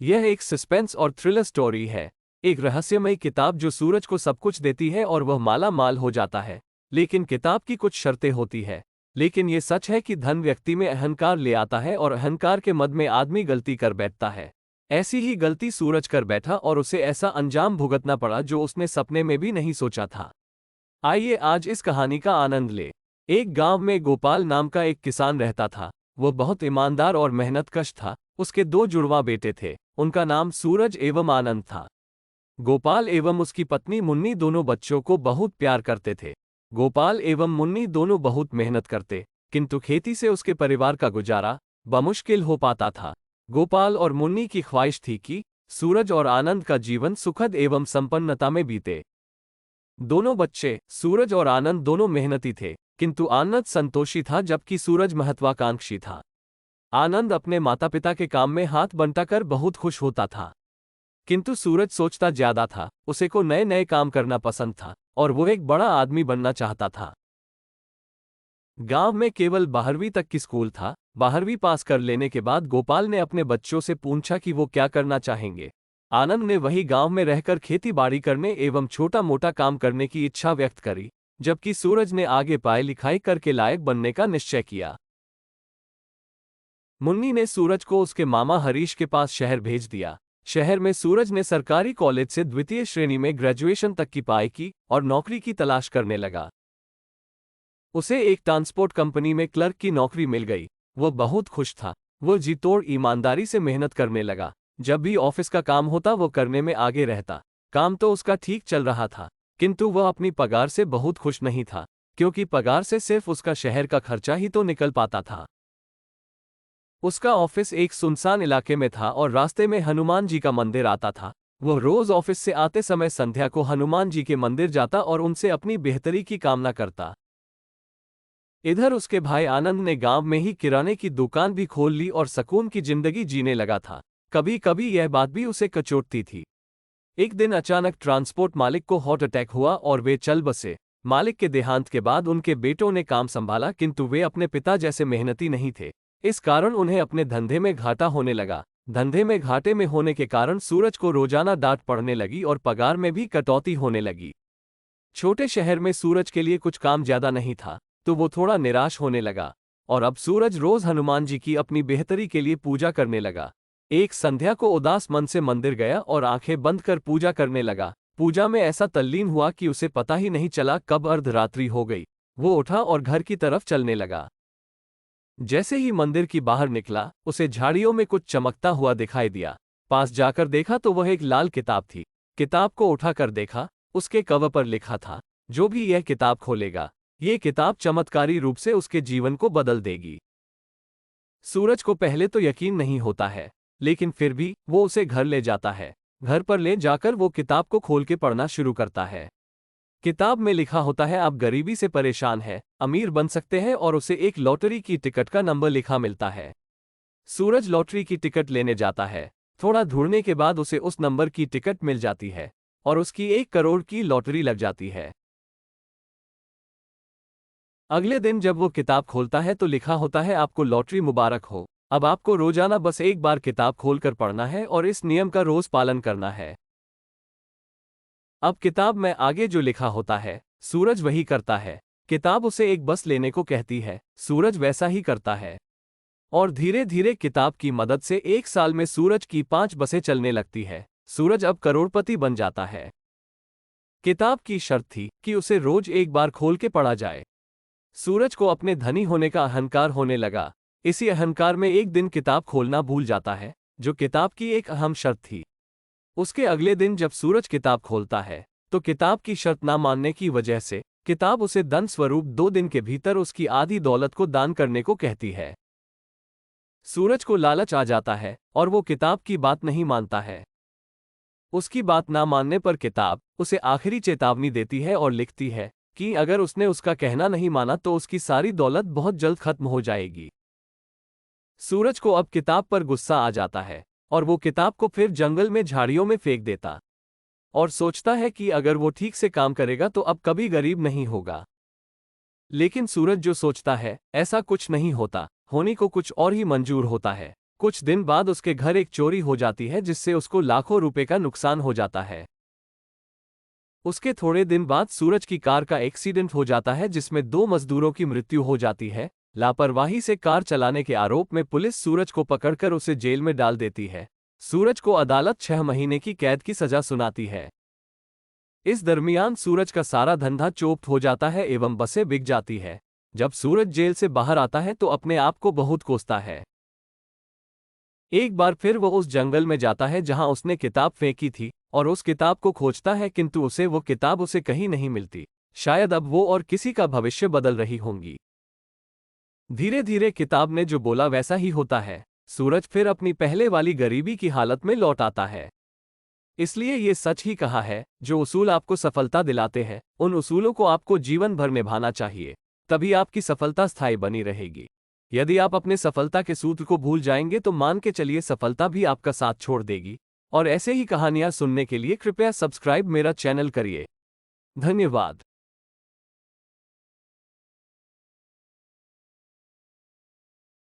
यह एक सस्पेंस और थ्रिलर स्टोरी है। एक रहस्यमयी किताब जो सूरज को सब कुछ देती है और वह माला माल हो जाता है। लेकिन किताब की कुछ शर्तें होती है। लेकिन ये सच है कि धन व्यक्ति में अहंकार ले आता है और अहंकार के मद में आदमी गलती कर बैठता है। ऐसी ही गलती सूरज कर बैठा और उसे ऐसा अंजाम भुगतना पड़ा जो उसने सपने में भी नहीं सोचा था। आइए आज इस कहानी का आनंद ले। एक गांव में गोपाल नाम का एक किसान रहता था। वह बहुत ईमानदार और मेहनतकश था। उसके दो जुड़वा बेटे थे। उनका नाम सूरज एवं आनंद था। गोपाल एवं उसकी पत्नी मुन्नी दोनों बच्चों को बहुत प्यार करते थे। गोपाल एवं मुन्नी दोनों बहुत मेहनत करते, किंतु खेती से उसके परिवार का गुजारा बमुश्किल हो पाता था। गोपाल और मुन्नी की ख्वाहिश थी कि सूरज और आनंद का जीवन सुखद एवं संपन्नता में बीते। दोनों बच्चे सूरज और आनंद दोनों मेहनती थे, किंतु आनंद संतोषी था जबकि सूरज महत्वाकांक्षी था। आनंद अपने माता पिता के काम में हाथ बंटाकर बहुत खुश होता था, किंतु सूरज सोचता ज्यादा था। उसे को नए नए काम करना पसंद था और वो एक बड़ा आदमी बनना चाहता था। गांव में केवल 12वीं तक की स्कूल था। 12वीं पास कर लेने के बाद गोपाल ने अपने बच्चों से पूछा कि वो क्या करना चाहेंगे। आनंद ने वही गांव में रहकर खेती बाड़ी करने एवं छोटा मोटा काम करने की इच्छा व्यक्त करी, जबकि सूरज ने आगे पढ़ाई लिखाई करके लायक बनने का निश्चय किया। मुन्नी ने सूरज को उसके मामा हरीश के पास शहर भेज दिया। शहर में सूरज ने सरकारी कॉलेज से द्वितीय श्रेणी में ग्रेजुएशन तक की पढ़ाई की और नौकरी की तलाश करने लगा। उसे एक ट्रांसपोर्ट कंपनी में क्लर्क की नौकरी मिल गई। वह बहुत खुश था। वह जी तोड़ ईमानदारी से मेहनत करने लगा। जब भी ऑफिस का काम होता वो करने में आगे रहता। काम तो उसका ठीक चल रहा था, किंतु वह अपनी पगार से बहुत खुश नहीं था, क्योंकि पगार से सिर्फ उसका शहर का खर्चा ही तो निकल पाता था। उसका ऑफिस एक सुनसान इलाके में था और रास्ते में हनुमान जी का मंदिर आता था। वह रोज ऑफिस से आते समय संध्या को हनुमान जी के मंदिर जाता और उनसे अपनी बेहतरी की कामना करता। इधर उसके भाई आनंद ने गांव में ही किराने की दुकान भी खोल ली और सुकून की जिंदगी जीने लगा था। कभी कभी यह बात भी उसे कचोटती थी। एक दिन अचानक ट्रांसपोर्ट मालिक को हार्ट अटैक हुआ और वे चल बसे। मालिक के देहांत के बाद उनके बेटों ने काम संभाला, किंतु वे अपने पिता जैसे मेहनती नहीं थे। इस कारण उन्हें अपने धंधे में घाटा होने लगा। धंधे में घाटे में होने के कारण सूरज को रोजाना डांट पड़ने लगी और पगार में भी कटौती होने लगी। छोटे शहर में सूरज के लिए कुछ काम ज्यादा नहीं था, तो वो थोड़ा निराश होने लगा। और अब सूरज रोज हनुमान जी की अपनी बेहतरी के लिए पूजा करने लगा। एक संध्या को उदास मन से मंदिर गया और आंखें बंद कर पूजा करने लगा। पूजा में ऐसा तल्लीन हुआ कि उसे पता ही नहीं चला कब अर्धरात्रि हो गई। वो उठा और घर की तरफ चलने लगा। जैसे ही मंदिर की बाहर निकला, उसे झाड़ियों में कुछ चमकता हुआ दिखाई दिया। पास जाकर देखा तो वह एक लाल किताब थी। किताब को उठाकर देखा, उसके कवर पर लिखा था, जो भी यह किताब खोलेगा, ये किताब चमत्कारी रूप से उसके जीवन को बदल देगी। सूरज को पहले तो यकीन नहीं होता है, लेकिन फिर भी वो उसे घर ले जाता है। घर पर ले जाकर वो किताब को खोल के पढ़ना शुरू करता है। किताब में लिखा होता है, आप गरीबी से परेशान हैं, अमीर बन सकते हैं, और उसे एक लॉटरी की टिकट का नंबर लिखा मिलता है। सूरज लॉटरी की टिकट लेने जाता है। थोड़ा ढूंढने के बाद उसे उस नंबर की टिकट मिल जाती है और उसकी 1 करोड़ की लॉटरी लग जाती है। अगले दिन जब वो किताब खोलता है तो लिखा होता है, आपको लॉटरी मुबारक हो। अब आपको रोजाना बस एक बार किताब खोलकर पढ़ना है और इस नियम का रोज पालन करना है। अब किताब में आगे जो लिखा होता है, सूरज वही करता है। किताब उसे एक बस लेने को कहती है, सूरज वैसा ही करता है। और धीरे धीरे किताब की मदद से 1 साल में सूरज की 5 बसें चलने लगती है। सूरज अब करोड़पति बन जाता है। किताब की शर्त थी कि उसे रोज एक बार खोल के पढ़ा जाए। सूरज को अपने धनी होने का अहंकार होने लगा। इसी अहंकार में एक दिन किताब खोलना भूल जाता है, जो किताब की एक अहम शर्त थी। उसके अगले दिन जब सूरज किताब खोलता है, तो किताब की शर्त ना मानने की वजह से किताब उसे धन स्वरूप 2 दिन के भीतर उसकी आधी दौलत को दान करने को कहती है। सूरज को लालच आ जाता है और वो किताब की बात नहीं मानता है। उसकी बात ना मानने पर किताब उसे आखिरी चेतावनी देती है और लिखती है कि अगर उसने उसका कहना नहीं माना तो उसकी सारी दौलत बहुत जल्द खत्म हो जाएगी। सूरज को अब किताब पर गुस्सा आ जाता है और वो किताब को फिर जंगल में झाड़ियों में फेंक देता और सोचता है कि अगर वो ठीक से काम करेगा तो अब कभी गरीब नहीं होगा। लेकिन सूरज जो सोचता है, ऐसा कुछ नहीं होता। होने को कुछ और ही मंजूर होता है। कुछ दिन बाद उसके घर एक चोरी हो जाती है जिससे उसको लाखों रुपए का नुकसान हो जाता है। उसके थोड़े दिन बाद सूरज की कार का एक्सीडेंट हो जाता है जिसमें 2 मजदूरों की मृत्यु हो जाती है। लापरवाही से कार चलाने के आरोप में पुलिस सूरज को पकड़कर उसे जेल में डाल देती है। सूरज को अदालत 6 महीने की कैद की सजा सुनाती है। इस दरमियान सूरज का सारा धंधा चौपट हो जाता है एवं बसें बिक जाती है। जब सूरज जेल से बाहर आता है तो अपने आप को बहुत कोसता है। एक बार फिर वो उस जंगल में जाता है जहां उसने किताब फेंकी थी और उस किताब को खोजता है, किंतु वो किताब उसे कहीं नहीं मिलती। शायद अब वो और किसी का भविष्य बदल रही होंगी। धीरे धीरे किताब ने जो बोला वैसा ही होता है। सूरज फिर अपनी पहले वाली गरीबी की हालत में लौट आता है। इसलिए ये सच ही कहा है, जो उसूल आपको सफलता दिलाते हैं उन उसूलों को आपको जीवन भर निभाना चाहिए, तभी आपकी सफलता स्थायी बनी रहेगी। यदि आप अपने सफलता के सूत्र को भूल जाएंगे तो मान के चलिए सफलता भी आपका साथ छोड़ देगी। और ऐसे ही कहानियां सुनने के लिए कृपया सब्सक्राइब मेरा चैनल करिए। धन्यवाद।